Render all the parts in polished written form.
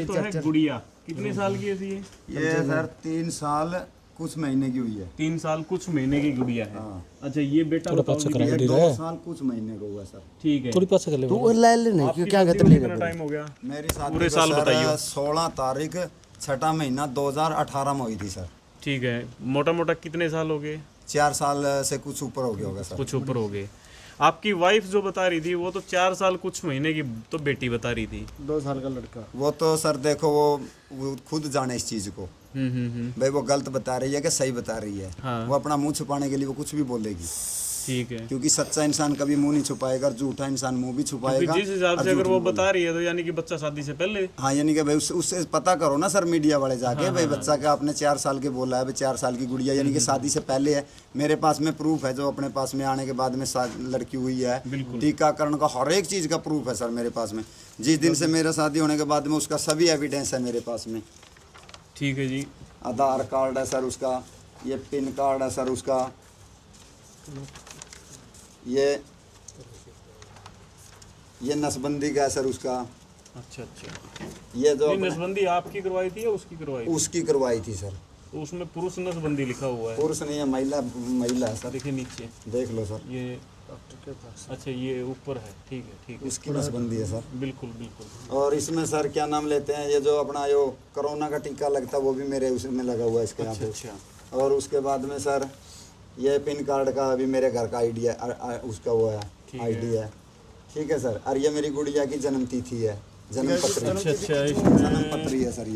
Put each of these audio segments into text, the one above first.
तो है गुड़िया, कितने साल की है ये सर 3 साल कुछ महीने की हुई है। 3 साल कुछ महीने की गुड़िया है। हाँ। अच्छा ये बेटा बताओ जी, ये 2 साल कुछ महीने का हुआ सर। ठीक है। तो ले लेने आपकी क्या शादी कहते को ले कितना टाइम हो गया? मेरी शादी पूरे को साल सर बताइए। 16 तारीख 6वां महीना 2018 में हुई थी सर। ठीक है, मोटा मोटा कितने साल हो गए? 4 साल से कुछ ऊपर हो गया होगा सर। कुछ ऊपर हो गए। आपकी वाइफ जो बता रही थी वो तो 4 साल कुछ महीने की तो बेटी बता रही थी। 2 साल का लड़का। वो तो सर देखो वो खुद जाने इस चीज को, भाई वो गलत बता रही है कि सही बता रही है। हाँ। वो अपना मुंह छुपाने के लिए वो कुछ भी बोलेगी। ठीक है, क्योंकि सच्चा इंसान कभी मुंह नहीं छुपाएगा और झूठा इंसान मुंह भी छुपाएगा। जिस हिसाब से अगर वो बता रही है तो यानी कि बच्चा शादी से पहले। हाँ, यानी कि भाई उससे पता करो ना सर, मीडिया वाले जाके भाई बच्चा का आपने 4 साल के बोला है, भाई 4 साल की गुड़िया यानी कि शादी से पहले है। मेरे पास में प्रूफ है जो अपने पास में आने के बाद में लड़की हुई है। टीकाकरण का हर एक चीज का प्रूफ है सर मेरे पास में। जिस दिन से मेरा शादी होने के बाद में उसका सभी एविडेंस है मेरे पास में। ठीक है जी। आधार कार्ड है सर उसका, ये पिन कार्ड है सर उसका, ये नसबंदी का है सर उसका। अच्छा अच्छा, ये जो नसबंदी आपकी करवाई थी या उसकी करवाई थी? उसकी करवाई थी सर। तो उसमें पुरुष नसबंदी लिखा हुआ है। पुरुष नहीं है, महिला है सर। देखिए नीचे देख लो सर, ये डॉक्टर के पास। अच्छा ये ऊपर है। ठीक है ठीक है, उसकी नसबंदी है सर। बिल्कुल बिल्कुल। और इसमें सर क्या नाम लेते हैं, ये जो अपना यो कोरोना का टीका लगता है वो भी मेरे उसमें लगा हुआ है इसके यहाँ पे। अच्छा। और उसके बाद में सर ये पिन कार्ड का अभी मेरे घर का आईडी है, उसका वो है आईडी है। ठीक है सर। और ये मेरी गुड़िया की जन्म तिथि है, जन्म पत्री। अच्छा, जन्म पत्री है सर।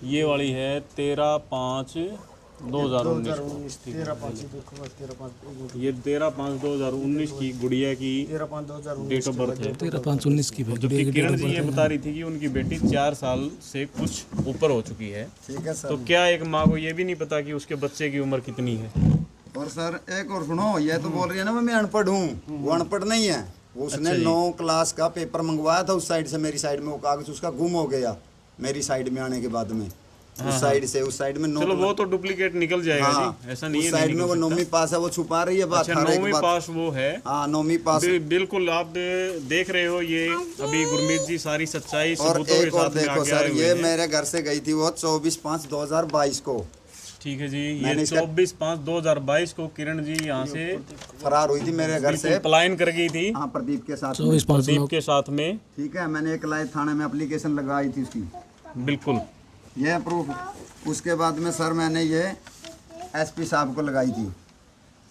ये वाली है 13/5/2019। ये 13/5/2019 की गुड़िया की डेट ऑफ बर्थ है। 13/5/19 की जबकि किरण जी ये बता रही थी कि उनकी बेटी 4 साल से कुछ ऊपर हो चुकी है। ठीक है सर। तो क्या एक माँ को ये भी नहीं पता कि उसके बच्चे की उम्र कितनी है? और सर एक और सुनो, ये तो बोल रही है ना मैं अनपढ़ हूँ, वो अनपढ़ नहीं है। उसने 9 क्लास का पेपर मंगवाया था उस साइड से, मेरी साइड में वो कागज उसका गुम हो गया मेरी साइड में आने के बाद में। उस साइड में 9। चलो वो तो डुप्लीकेट निकल जाएगा जी, ऐसा नहीं है। उस साइड में वो 9वीं पास है, वो छुपा रही है बात। अच्छा 9वीं पास वो है। हाँ 9वीं पास। बिल्कुल आप देख रहे हो ये अभी गुरमीत जी सारी सच्चाई और सबूतों के एक और साथ में देखो आगे सर, आए हुए ये हैं। मेरे घर से गई थी वो 24/5/2022 को। ठीक है जी, ये 24/5/2022 को किरण जी यहाँ से फरार हुई थी मेरे घर से, पलायन कर गई थी। हाँ प्रदीप के साथ। 24/5 प्रदीप के साथ में। ठीक है, मैंने एक लाइव थाने में एप्लीकेशन लगाई थी उसकी। बिल्कुल, ये प्रूफ। उसके बाद में सर मैंने ये एसपी साहब को लगाई थी।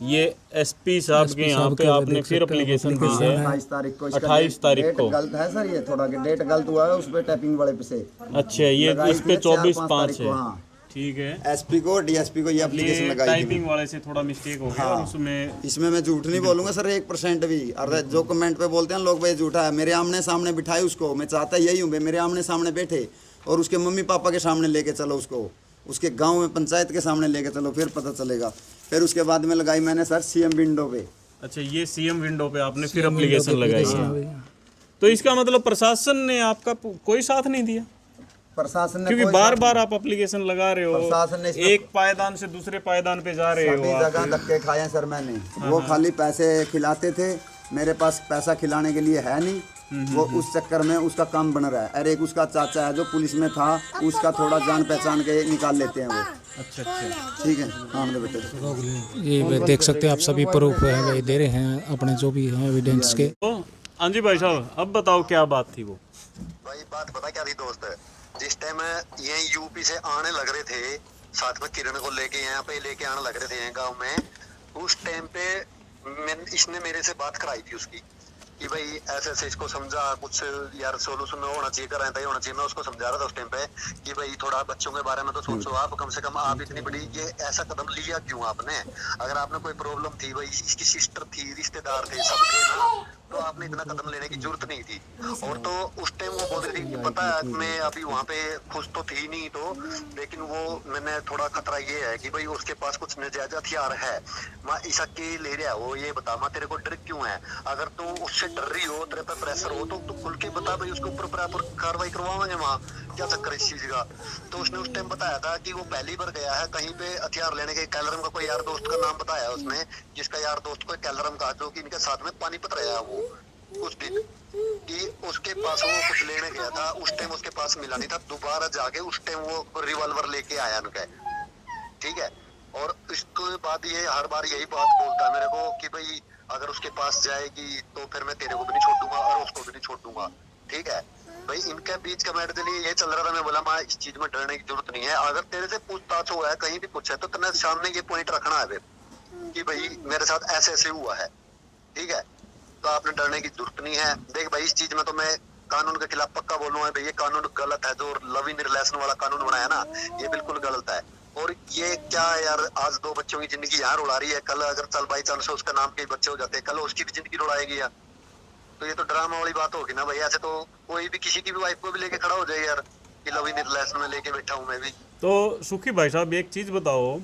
ये एसपी साहब के यहाँ पे आपने फिर एप्लीकेशन दी है 28 तारीख को। 28 तारीख को। गलत है सर, ये थोड़ा डेट गलत हुआ है उस पे टाइपिंग वाले पे से। अच्छा ये इस पे 24/5 है। हाँ ठीक है, एसपी को डीएसपी को ये एप्लीकेशन ये लगाई थी। टाइपिंग वाले से थोड़ा मिस्टेक हो गया। हाँ। और उसमें इसमें मैं झूठ नहीं बोलूंगा सर 1% भी। और जो कमेंट पे बोलते हैं लोग भाई झूठा है, मेरे आमने सामने बिठाए उसको। मैं चाहता यही हूँ भाई मेरे आमने सामने बैठे और उसके मम्मी पापा के सामने लेके चलो उसको, उसके गांव में पंचायत के सामने लेके चलो, फिर पता चलेगा। फिर उसके बाद में लगाई मैंने सर सीएम विंडो पे। अच्छा ये सीएम विंडो पे आपने फिर एप्लीकेशन लगाई है। तो इसका मतलब प्रशासन ने आपका कोई साथ नहीं दिया? प्रशासन ने क्योंकि बार बार आप एप्लीकेशन लगा रहे हो, प्रशासन ने एक पायदान से दूसरे पायदान पे जा रहे हो। सभी जगह धक्के खाए हैं सर मैंने। वो खाली पैसे खिलाते थे, मेरे पास पैसा खिलाने के लिए है नहीं। वो उस चक्कर में उसका काम बन रहा है। अरे एक उसका चाचा है जो पुलिस में था, उसका थोड़ा जान पहचान के निकाल लेते हैं वो। अच्छा अच्छा, ठीक है। हाँ मेरे बेटे ये देख सकते हैं आप, सभी प्रूफ है भाई दे रहे हैं अपने जो भी हैं एविडेंस के। हाँ जी भाई साहब, अब बताओ क्या बात थी वो? भाई बात पता क्या थी दोस्त, जिस टाइम ये यूपी से आने लग रहे थे, साथ में किरण को लेके यहाँ पे लेके आने लग रहे थे गांव में, उस टाइम पे इसने मेरे से बात कराई थी उसकी कि भाई ऐसे ऐसे इसको समझा, कुछ यार सोल्यूशन होना चाहिए, कर होना चाहिए। मैं उसको समझा रहा था उस टाइम पे कि भाई थोड़ा बच्चों के बारे में तो सोचो आप, कम से कम आप इतनी बड़ी ये ऐसा कदम लिया क्यों आपने? अगर आपने कोई प्रॉब्लम थी, भाई इसकी सिस्टर थी, रिश्तेदार थे, सब थे ना, तो आपने इतना कदम लेने की जरूरत नहीं थी। और तो उस टाइम वो बोल रही थी कि पता है मैं अभी वहाँ पे खुश तो थी नहीं, तो लेकिन वो मैंने थोड़ा खतरा ये है कि भाई उसके पास कुछ नजायज हथियार है। माँ ईसा के ले रहा है वो, ये बता माँ तेरे को डर क्यों है? अगर तू उससे डर रही हो, तेरे पे प्रेशर हो, तो तू खुल के बता भाई, उसके ऊपर प्रॉपर कार्रवाई करवाएंगे वहाँ, क्या चक्कर इस चीज का? तो उसने उस टाइम बताया था कि वो पहली बार गया है कहीं पे हथियार लेने के। कैलरम का कोई यार दोस्त का नाम बताया उसने, जिसका यार दोस्त को कैलरम का, जो कि इनके साथ में पानीपत रहा है वो। कुछ दिन कि उसके पास वो कुछ लेने गया था, उस टाइम उसके पास मिला नहीं था, दोबारा जाके उस टाइम वो रिवॉल्वर लेके आया उनका, ठीक है। और इसके बाद ये हर बार यही बात बोलता है मेरे को कि भाई अगर उसके पास जाएगी तो फिर मैं तेरे को भी नहीं छोड़ दूंगा और उसको भी नहीं छोड़ दूंगा, ठीक है। भाई इनके बीच का मैटर चलिए ये चल रहा था, मैं बोला मैं इस चीज में डरने की जरूरत नहीं है, अगर तेरे से पूछताछ हुआ है कहीं भी पूछा तो तेरे सामने ये पॉइंट रखना है फिर कि भाई मेरे साथ ऐसे ऐसे हुआ है, ठीक है। तो आपने डरने की जरूरत नहीं है। देख भाई इस चीज में तो मैं कानून के खिलाफ पक्का बोलूंगा भाई, ये कानून गलत है, जो लव इन रिलेशन वाला कानून बनाया ना ये बिल्कुल गलत है। और ये क्या यार, आज 2 बच्चों की जिंदगी यहाँ उड़ा रही है, कल अगर चल बाई चांस उसका नाम के बच्चे हो जाते हैं, कल उसकी भी जिंदगी उड़ाएगी यार। तो ये तो ड्रामा वाली बात होगी ना भाई, ऐसे तो कोई भी किसी की भी वाइफ को भी लेके खड़ा हो जाए यार कि लव इन रिलेशन में लेके बैठा हूँ मैं भी। तो सुखी भाई साहब एक चीज बताओ,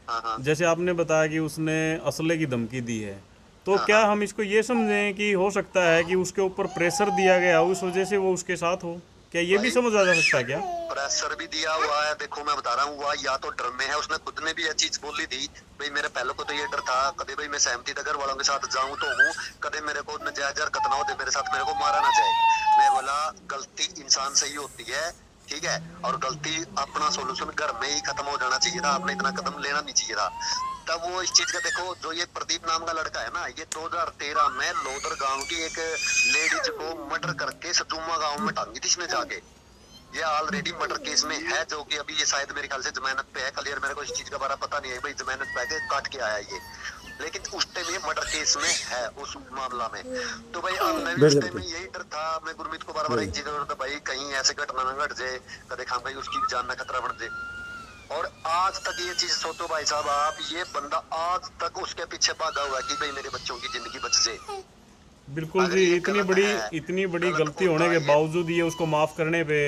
हाँ हाँ जैसे आपने बताया कि उसने असले की धमकी दी है, तो क्या हम इसको ये समझें कि हो सकता है कि उसके ऊपर प्रेशर दिया गया उस वजह से वो उसके साथ हो, क्या ये भी समझा जा सकता है क्या? प्रेशर भी दिया हुआ है, देखो मैं बता रहा हूँ, हुआ या तो डर में है, उसने खुद ने भी यह चीज बोली थी भाई मेरे पहले को तो ये डर था कदे भाई मैं सहमति था घर वालों के साथ जाऊं तो हूँ, कदे मेरे को नजायज हरकत ना हो दे मेरे साथ, मेरे को मारा ना जाए। मैं बोला गलती इंसान से ही होती है, ठीक है, और गलती अपना सोल्यूशन घर में ही खत्म हो जाना चाहिए था, आपने इतना कदम लेना नहीं चाहिए था। तब वो इस चीज का देखो, जो ये प्रदीप नाम का लड़का है ना, ये 2013 में लोदर गांव की एक लेडीज को मर्डर करके सतुमा गांव में टांगी थी इसने जाके, ये ऑलरेडी मर्डर केस में है, जो कि अभी ये शायद मेरे ख्याल से जमानत पे है, क्लियर मेरे को इस चीज का बारे पता नहीं है भाई, जमानत पे काट के आया ये, लेकिन उस टाइम ये मर्डर केस में है उस मामला में। तो भाई अब मैं भी उस टाइम में यही डर था, मैं गुरमीत को बार बार एक चीज था भाई कहीं ऐसे घटना ना घट जाए, कदे खाम भाई उसकी जान ना खतरा बन जाए। और आज तक ये चीज सोचो भाई साहब आप, ये बंदा आज तक उसके पीछे भागा हुआ है कि भाई मेरे बच्चों की जिंदगी बच जाए। बिल्कुल जी, इतनी बड़ी गलती होने के बावजूद ये उसको माफ करने पे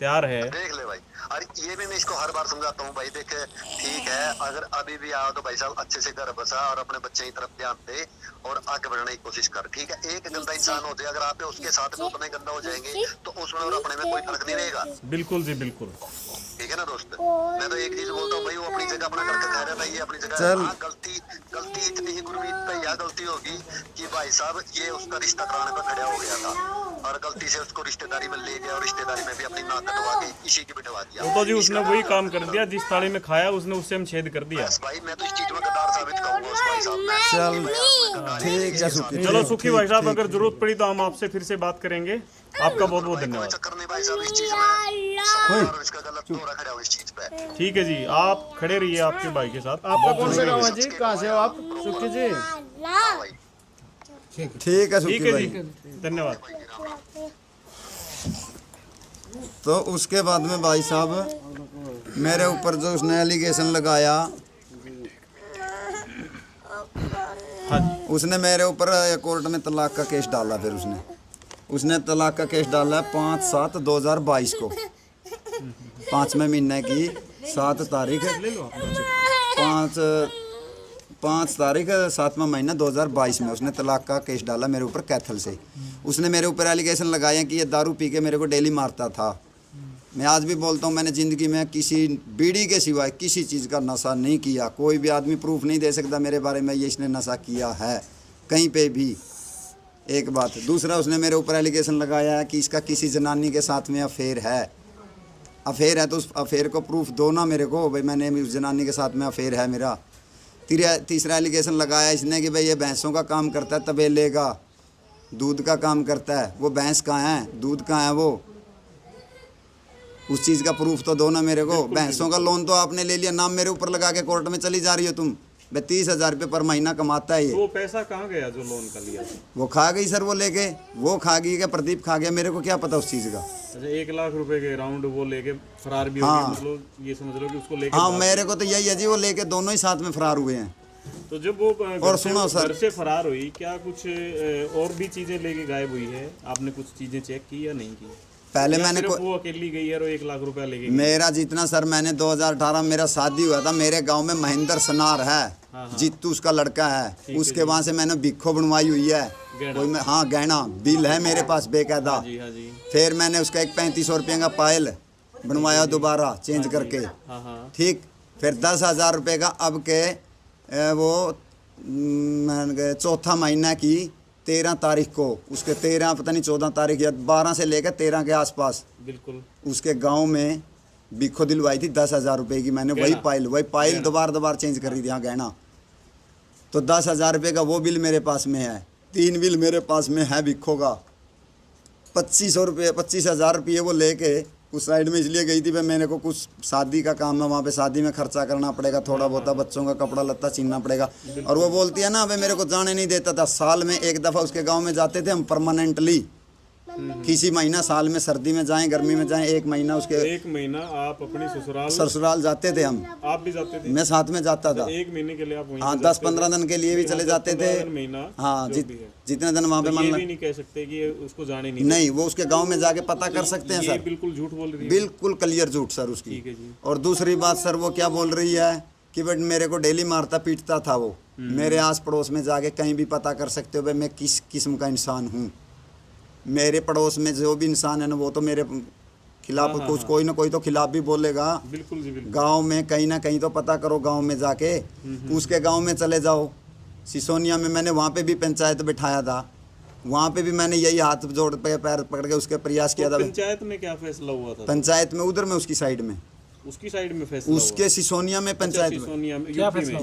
तैयार है। देख ले भाई, और ये भी मैं इसको हर बार समझाता हूँ भाई, देख ठीक है अगर अभी भी आओ तो भाई साहब अच्छे से घर बसा और अपने बच्चे की तरफ ध्यान दे और आगे बढ़ने की कोशिश कर, ठीक है। एक गंदा इंसान हो जाए अगर आप उसके साथ में उतने गंदा हो जाएंगे तो उसमें और अपने में कोई फर्क नहीं रहेगा। बिल्कुल जी बिल्कुल, ठीक है ना दोस्त, मैं तो एक चीज बोलता हूँ भाई, वो अपनी जगह अपना करके खा रहा था, ये अपनी जगह। हाँ गलती इतनी ही गुरमीत पे यह गलती होगी कि भाई साहब ये उसका रिश्ता कराने पर खड़ा हो गया था और गलती से उसको रिश्तेदारी में ले गया और रिश्तेदारी में भी अपनी नाक कटवा के इसी की बिठवा दिया। तो जी उसने वही काम कर दिया जिस थाली में खाया उसने उससे हम छेद कर दिया। बस भाई मैं तो इस चीज में गद्दार साबित करूंगा उस भाई साहब में। चल ठीक है सुखी, चलो सुखी भाई साहब, अगर जरूरत पड़ी तो हम आपसे फिर से बात करेंगे। आपका बहुत बहुत धन्यवाद। चक्कर नहीं भाई साहब इस चीज में, और इसका गलत हो रखा है इस चीज पे। ठीक है जी, आप खड़े रहिए आपके भाई के साथ। आपका कौन सा गाँव है जी, कहाँ से हो आप सुखी जी? हाँ भाई ठीक है सुखी ठीक है भाई। जी, धन्यवाद। तो उसके बाद में भाई साहब मेरे ऊपर जो उसने एलिगेशन लगाया, उसने मेरे ऊपर कोर्ट में तलाक का केस डाला। फिर उसने तलाक का केस डाला 5/7/2022 को, 5वें महीने की 7 तारीख 5 तारीख 7वां महीना 2022 में उसने तलाक का केस डाला मेरे ऊपर कैथल से। उसने मेरे ऊपर एलिगेशन लगाया कि ये दारू पी के मेरे को डेली मारता था। मैं आज भी बोलता हूँ मैंने ज़िंदगी में किसी बीड़ी के सिवाय किसी चीज़ का नशा नहीं किया। कोई भी आदमी प्रूफ नहीं दे सकता मेरे बारे में ये इसने नशा किया है कहीं पे भी। एक बात। दूसरा, उसने मेरे ऊपर एलिगेशन लगाया है कि इसका किसी जनानी के साथ में अफेयर है। अफेयर है तो उस अफेयर को प्रूफ दो ना मेरे को, भाई मैंने उस जनानी के साथ में अफेयर है मेरा। तीसरा एलिगेशन लगाया इसने कि भाई ये भैंसों का काम करता है, तबेले का दूध का काम करता है। वो भैंस कहाँ है, दूध कहाँ है, वो उस चीज़ का प्रूफ तो दो ना मेरे को। भैंसों का लोन तो आपने ले लिया, नाम मेरे ऊपर लगा के कोर्ट में चली जा रही हो तुम। भाई 30,000 रुपये पर महीना कमाता है ये। तो वो पैसा कहाँ गया जो लोन का लिया? वो खा गई सर, वो लेके वो खा गई क्या प्रदीप खा गया, मेरे को क्या पता उस चीज़ का। अच्छा 1 लाख रुपए के राउंड वो लेके फरार भी हो हाँ। गए, मतलब ये समझ लो कि उसको लेके। हाँ मेरे को तो यही है जी, वो लेके दोनों ही साथ में फरार हुए हैं। तो जब वो और सुनो सर, घर से फरार हुई, क्या कुछ और भी चीजें लेके गायब हुई है? आपने कुछ चीजें चेक की या नहीं की? पहले या मैंने सिर्फ वो अकेली गई है और 1 लाख रुपया लेके गई? मेरा जितना सर, मैंने 2018 मेरा शादी हुआ था, मेरे गांव में महेंद्र सनार है, जीतू उसका लड़का है, उसके वहाँ से मैंने भिक्खो बनवाई हुई है कोई में। हाँ गहना बिल है मेरे पास बेकायदा। जी हाँ जी। फिर मैंने उसका एक 3500 रुपये का पायल बनवाया दोबारा चेंज करके, ठीक। फिर 10,000 रुपये का अब के वो चौथा महीना की 13 तारीख को, उसके 13 पता नहीं 14 तारीख या 12 से लेकर 13 के आसपास बिल्कुल उसके गांव में बिखो दिलवाई थी 10,000 रुपये की। मैंने वही पाइल दोबार चेंज कर रही थी यहाँ गहना। तो 10,000 रुपये का वो बिल मेरे पास में है। 3 बिल मेरे पास में है बिखो का। 25,000 रुपये वो लेके उस साइड में इसलिए गई थी भाई मैंने को कुछ शादी का काम है, वहाँ पे शादी में खर्चा करना पड़ेगा, थोड़ा बहुत बच्चों का कपड़ा लत्ता छीनना पड़ेगा। और वो बोलती है ना भाई मेरे को जाने नहीं देता था। साल में एक दफ़ा उसके गांव में जाते थे हम परमानेंटली। किसी महीना साल में सर्दी में जाएं गर्मी में जाएं, 1 महीना उसके 1 महीना आप अपनी ससुराल जाते थे हम। आप भी जाते थे? मैं साथ में जाता था। 1 महीने के लिए आप वहीं? हाँ 10-15 दिन के लिए भी चले जाते थे। हाँ जितने दिन वहाँ पे मन भी नहीं कह सकते कि उसको जाने नहीं, वो उसके गांव में जाके पता कर सकते हैं सर। बिल्कुल झूठ बोल रही है, बिल्कुल क्लियर झूठ सर उसकी। ठीक है जी। और दूसरी बात सर वो क्या बोल रही है कि बट मेरे को डेली मारता पीटता था वो। मेरे आस पड़ोस में जाके कहीं भी पता कर सकते हो भाई मैं किस किस्म का इंसान हूँ। मेरे पड़ोस में जो भी इंसान है ना वो तो मेरे खिलाफ कुछ कोई ना कोई तो खिलाफ भी बोलेगा। बिल्कुल जी बिल्कुल। गांव में कहीं ना कहीं तो पता करो, गांव में जाके उसके गांव में चले जाओ। सिसोनिया में मैंने वहाँ पे भी पंचायत बिठाया था, वहाँ पे भी मैंने यही हाथ जोड़ पे पैर पकड़ के उसके प्रयास किया था। पंचायत में क्या फैसला हुआ था? पंचायत में उधर में उसकी साइड में, उसकी साइड में फैसला उसके सिसोनिया में पंचायत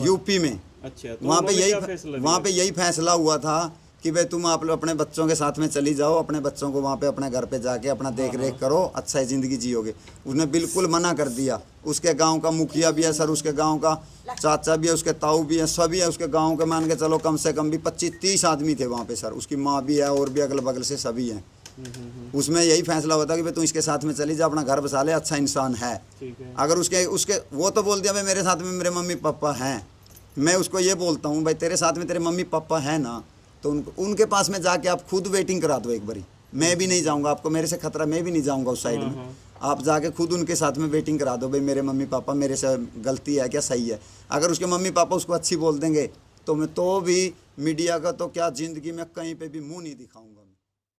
यूपी में। अच्छा, वहाँ पे यही फैसला हुआ था कि भाई तुम आप लोग अपने बच्चों के साथ में चली जाओ, अपने बच्चों को वहाँ पे अपने घर पे जाके अपना देख रेख करो, अच्छा ज़िंदगी जियोगे। उसने बिल्कुल मना कर दिया। उसके गांव का मुखिया भी है सर, उसके गांव का चाचा भी है, उसके ताऊ भी है, सभी है उसके गांव के। मान के चलो कम से कम भी 25-30 आदमी थे वहाँ पे सर। उसकी माँ भी है और भी अगल बगल से सभी हैं। उसमें यही फैसला होता कि भाई तू इसके साथ में चली जा, अपना घर बसा ले, अच्छा इंसान है। अगर उसके वो तो बोल दिया भाई मेरे साथ में मेरे मम्मी पापा हैं। मैं उसको ये बोलता हूँ भाई तेरे साथ में तेरे मम्मी पापा हैं ना, तो उनके पास में जाके आप खुद वेटिंग करा दो एक बारी। मैं भी नहीं जाऊंगा, आपको मेरे से खतरा, मैं भी नहीं जाऊंगा उस साइड में। आप जाके खुद उनके साथ में वेटिंग करा दो भाई मेरे मम्मी पापा मेरे से गलती है क्या सही है। अगर उसके मम्मी पापा उसको अच्छी बोल देंगे तो मैं तो भी मीडिया का तो क्या ज़िंदगी में कहीं पे भी मुंह नहीं दिखाऊंगा।